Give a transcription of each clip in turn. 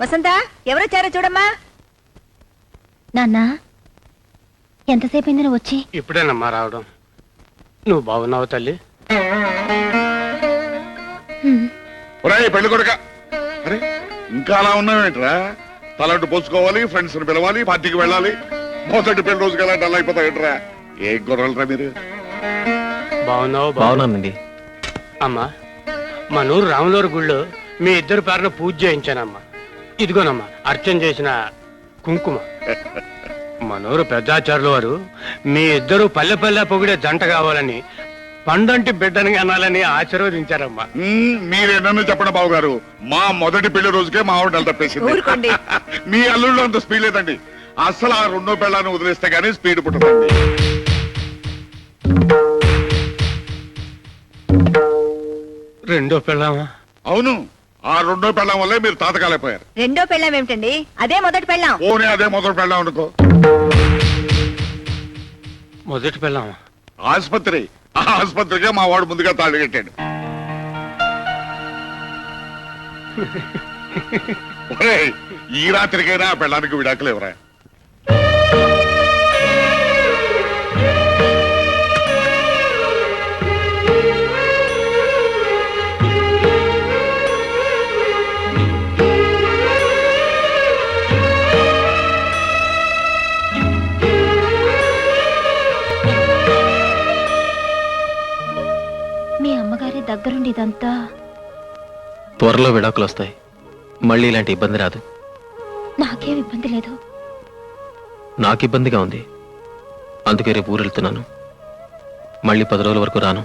వసంత ఎవరొచ్చారో చూడమ్మా. నాన్న ఎంతసేపు అయింది నువ్వు వచ్చి? ఇప్పుడేనమ్మా రావడం. నువ్వు బాగున్నావు తల్లి? పెళ్లి కొడుక అరే ఇంకా అలా ఉన్నావేంట్రా? తలంటు పోసుకోవాలి, ఫ్రెండ్స్ పిలవాలి, పార్టీకి వెళ్ళాలి. మొదటి పెళ్లి రోజుకి ఎలా డల్ అయిపోతావేంట్రా? ఏ గొర్రెలరా మీరు? బాగున్నావు? బాగున్నానండి. అమ్మా మా నూరు రాములూరు గుళ్ళో మీ ఇద్దరు పేరున పూజ చేయించానమ్మా. ఇదిగోనమ్మా అర్చన చేసిన కుంకుమ. మనూరు పెద్దాచారుల వారు మీ ఇద్దరు పల్లె పల్లె పొగిడే జంట కావాలని, పండంటి బిడ్డని అనాలని ఆశీర్వదించారమ్మా. మీరేనన్ను చెప్పండి బాబు గారు, మా మొదటి పెళ్లి రోజుకే మా ఆవిడ తప్పేసింది. మీ అల్లుళ్ళు అంత స్పీడ్ లేదండి. అసలు ఆ రెండో పెళ్ళాన్ని వదిలేస్తే గానీ స్పీడ్ పుట్టదండి. రెండో పెళ్ళామా? అవును, ఆ రెండో పెళ్ళం వల్లే మీరు తాతకాలైపోయారు. రెండో పెళ్ళాం ఏమిటండి? అదే మొదటి పెళ్ళాం. ఓనే అదే మొదటి పెళ్ళం అనుకో. మొదటి పెళ్ళామా? ఆసుపత్రి, ఆ ఆసుపత్రికే మా వాడు ముందుగా తాళి కట్టాడు. ఈ రాత్రికైనా ఆ పెళ్ళానికి విడాకులు ఎవరా? మీ అమ్మగారి దగ్గరుండి ఇదంతా. త్వరలో విడాకులు వస్తాయి, మళ్ళీ ఇలాంటి ఇబ్బంది రాదు. నాకేం ఇబ్బంది లేదు. నాకు ఇబ్బందిగా ఉంది, అందుకే రేపు ఊరు వెళ్తున్నాను. మళ్ళీ 10 రోజుల వరకు రాను.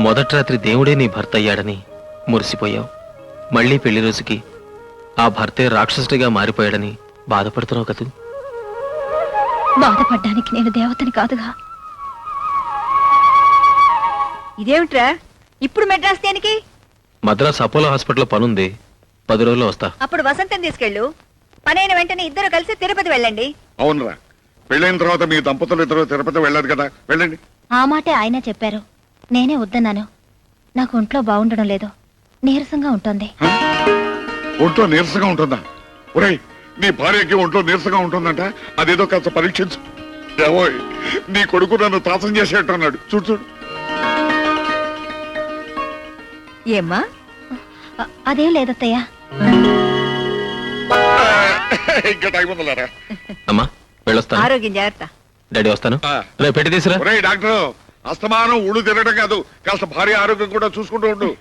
మొదటి రాత్రి దేవుడే నీ భర్త అయ్యాడని మురిసిపోయావు. మళ్ళీ పెళ్లి రోజుకి ఆ భర్తే రాక్షసుడిగా మారిపోయాడని బాధపడుతున్నావు కదూ. బాధపడ్డానికి నేను దేవతని కాదుగా. ఇదేమిట్రా ఇప్పుడు మెడ్రాస్ దేనికి? మద్రాస్ అపోలో హాస్పిటల్లో పనుంది, 10 రోజుల్లో వస్తా. అప్పుడు వసంతం తీసుకెళ్ళు. పనైన వెంటనే ఇద్దరు కలిసి తిరుపతి వెళ్ళండి. అవునరా, పెళ్ళైన తర్వాత మీ దంపతులు ఇద్దరు తిరుపతి వెళ్ళారు కదా, వెళ్ళండి. ఆ మాటే ఆయన చెప్పారు, నేనే వద్దన్నాను. నాకు ఒంట్లో బాగుండడం లేదు, నీరసంగా ఉంటుంది. ఒంట్లో నీరసంగా ఉంటుందా? ఒరేయ్, నీ భార్యకి ఒంట్లో నీరసంగా ఉంటుందంట. అదేదో కాస్త పరీక్షించు. ఏవోయ్, నీ కొడుకు నన్ను త్రాసం చేసేట్టున్నాడు. చూడు చూడు. ఏమ్మా? అదేం లేదత్తయ్యా. ఇంకా టైం ఉందలారా. అమ్మా వెళ్ళొస్తాను. ఆరోగ్యం జాగ్రత్త. డాడీ వస్తాను. రేపు పెట్టి తీసురా. ఒరేయ్ డాక్టర్, అస్తమానం ఊళ్ళు తిరగడం కాదు, కాస్త భార్య ఆరోగ్యం కూడా చూసుకుంటూ ఉండు.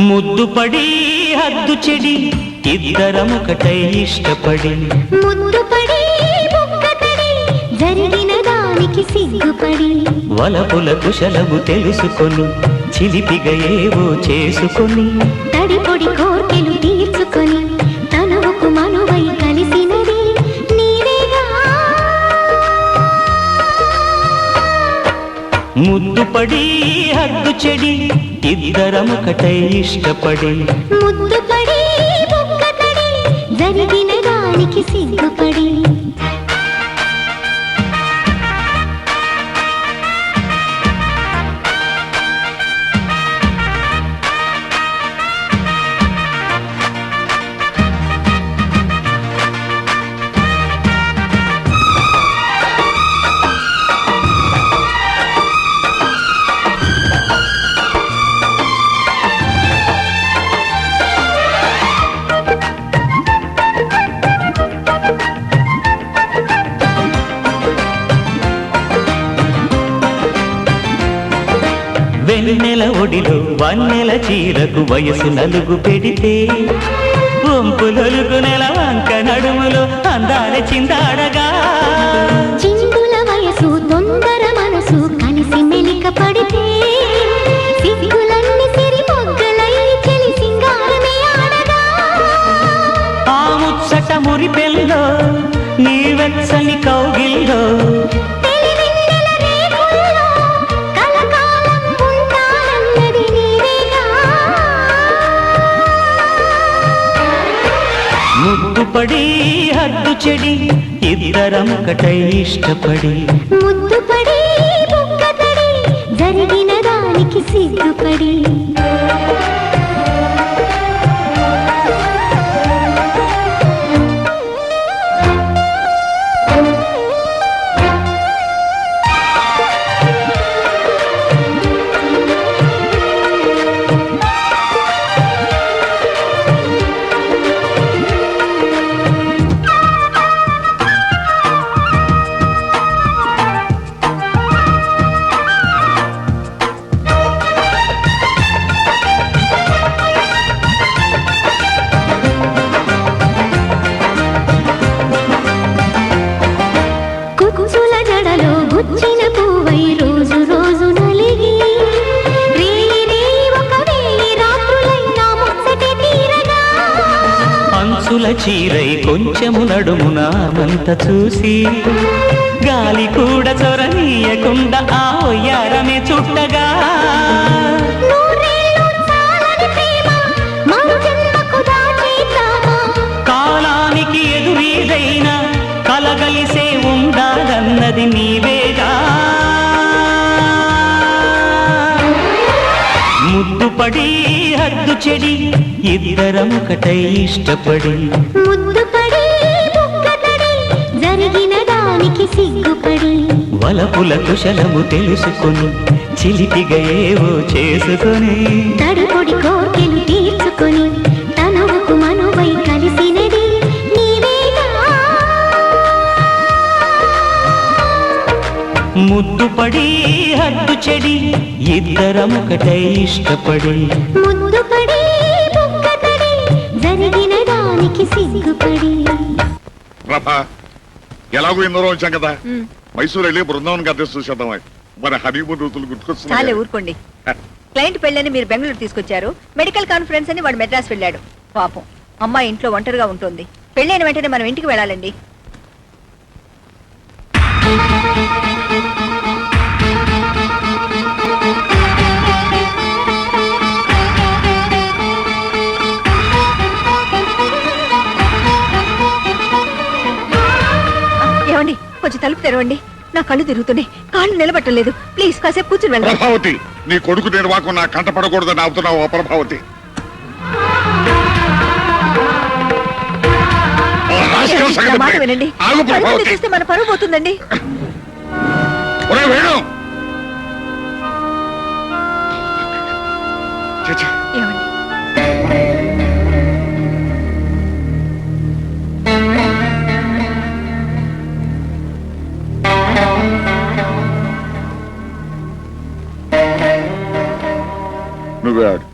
ముద్దుపడి హద్దు చెడి ఇద్దరమొకటై ఇష్టపడి, ముద్దుపడి బుక్కకడి జరిగిన దానికి సిగ్గుపడి, వలపుల కుశలము తెలుసుకొని చిలిపిగా ఏవో చేసుకొని, తడిపొడి కోర్కెలు తీర్చుకొని తనువుకు మనువై కలిసినది నీవేగా. ముద్దుపడి హద్దు చెడి ఇద్దరమొకటై ఇష్టపడి, ముద్దుపడి బుక్కకడి జరిగిన దానికి సిగ్గుపడి. వెన్నెల ఒడిలో వన్నెల చీరకు వయసు నలుగు పెడితే వంపులొలుగు నెల వంక నడుములో అందాల చిందాడగా చిందుల వయసు తొందర మనసు కలిసి మెలిక పడితే సిగ్గులన్నీ సిరి మొగ్గలై చెలి సింగారమే ఆడగా ఆ ముచ్చట మురిపెల్లో నీ వెచ్చని కౌగిల్లో తెలివెన్నెల రేకుల్లో కలకాలం ఉంటానన్నది నీవేగా ముద్దుపడి హద్దు చెడి ఇద్దరం ఒకటై ఇష్టపడి ముద్దుపడి బుగ్గతడి జరిగిన దానికి సిగ్గుపడి కుచ్చుల జడలో గుచ్చిన పువ్వై రోజు రోజు నలిగి రేయి రేయి ఒక వేయి రాత్రులై నా ముచ్చటి తీరగా అంచుల చీరై కొంచెము నడుమున మంత చూసి గాలి కూడా చొరనీయకుండా ఆ ఒయ్యారమే చుట్టగా నూరేళ్ళు చాలని ప్రేమ మరు జన్మకు దాచేద్దామా కాలానికి ఎదురీదైనా కలగలిసే ఉండాలన్నది నీవేగా ముద్దుపడి హద్దు చెడి ఇద్దరం ఒకటై ఇష్టపడి ముద్దుపడి బుగ్గతడి జరిగిన దానికి సిగ్గుపడి వలపుల కుశలము తెలుసుకొని చిలిపిగా ఏవో చేసుకొని తడుపొడి కోర్కెలు తీర్చుకొని తనువుకు మనువై కలిసినది నీవేగా ముద్దుపడి హద్దు చెడి ఇద్దరం ఒకటై ఇష్టపడి ముద్దుపడి బుగ్గతడి జరిగిన దానికి సిగ్గుపడి ప్రభా ఎలాగో ఎన్నో వచ్చాం కదా మైసూరు వెళ్ళి బృందావన్ అడ్రస్ చూసేద్దాం మన హనీమూన్ రోజులు చాలే గుర్తుకొస్తున్నాయి ఊరుకోండి. క్లయింట్ పెళ్ళని మీరు బెంగళూరు తీసుకొచ్చారు, మెడికల్ కాన్ఫరెన్స్ అని వాడు మెడ్రాస్ వెళ్ళాడు. పాపం అమ్మాయి ఇంట్లో ఒంటరిగా ఉంటుంది. పెళ్ళైన వెంటనే మనం ఇంటికి వెళ్ళాలండి. ఏమండి, కొంచెం తలుపు తెరవండి. నా కళ్ళు తిరుగుతున్నాయి, కాళ్ళు నిలబట్టలేదు. ప్లీజ్ కాసేపు కూర్చుని వెళ్ళండి. ప్రభావతి నీ కొడుకు నిర్వాకం నా కంట పడకూడదని ఆపుతున్నావు ఆ ప్రభావతి. ఆ రాస్కల్ నా సంగతి మాట పై. వినండి. ఆగు తలుపులు ప్రభావతి. తీస్తే మన పరువు పోతుందండి. ఒరేయ్ వేణు. ఛీ, ఛీ. ఏమండి, నువ్వే ఆడు.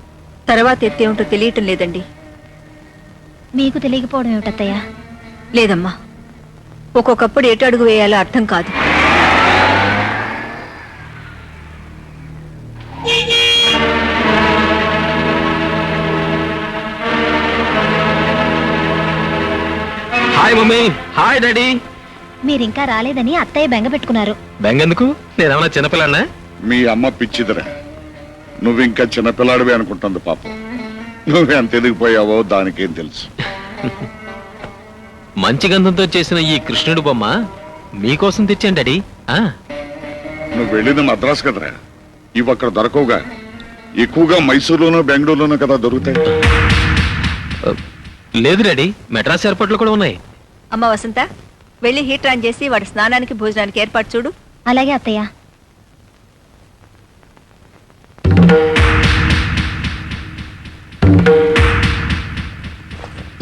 తర్వాత ఎత్తేమిటో తెలియటం లేదండి. మీకు తెలియకపోవడం ఏమిటత్తయ్యా? లేదమ్మా, ఒక్కొక్కప్పుడు ఎటు అడుగు వేయాలో అర్థం కాదు. Hi mummy, hi daddy. మీరింకా రాలేదని అత్తయ్య బెంగ పెట్టుకున్నారు. బెంగెందుకు? నేనేమన్నా చిన్నపిల్లన్నా? మీ అమ్మ పిచ్చిదిరా. నువ్వు ఇంకా చిన్నపిల్లాడివి అనుకుంటుంది పాపం. నువ్వెంత ఎదిగిపోయావో దానికేం తెలుసు. మంచి గంధంతో చేసిన ఈ కృష్ణుడు బొమ్మ మీకోసం తెచ్చాను డాడీ. నువ్వు వెళ్ళింది మద్రాసు కదరా, ఇవి అక్కడ దొరకవుగా. ఎక్కువగా మైసూరులోనూ బెంగళూరులోనూ కదా దొరుకుతాయి. లేదు డాడీ, మెడ్రాస్ ఎయిర్పోర్ట్లో కూడా ఉన్నాయి. అమ్మ వసంత, వెళ్ళి హీటర్ ఆన్ చేసి వాడి స్నానానికి భోజనానికి ఏర్పాటు చూడు. అలాగే అత్తయ్య.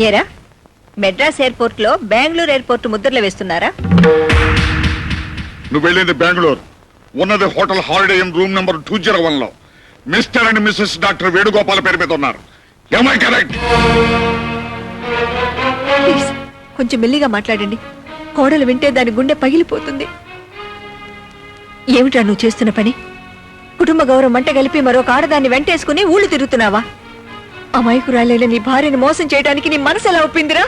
ఏరా, మెడ్రాస్ ఎయిర్పోర్ట్ లో బెంగళూరు ఎయిర్పోర్ట్ ముద్రలు వేస్తున్నారా? నువ్వు వెళ్ళింది బెంగళూరు, ఉన్నది hotel Holiday Inn room number 201లో. Mr and Mrs doctor Venugopal పేరు మీద ఉన్నారు. ఏమై కరెక్ట్? ప్లీజ్ కొంచెం మెల్లిగా మాట్లాడండి. కోడలు వింటే దాని గుండె పగిలిపోతుంది. ఏమిటా నువ్వు చేస్తున్న పని? కుటుంబ గౌరవం మంట కలిపి మరొక ఆడదాన్ని వెంటేసుకుని ఊళ్ళు తిరుగుతున్నావా? అమాయకురాలైన నీ భార్యని మోసం చేయడానికి నీ మనసు ఎలా ఒప్పిందిరా?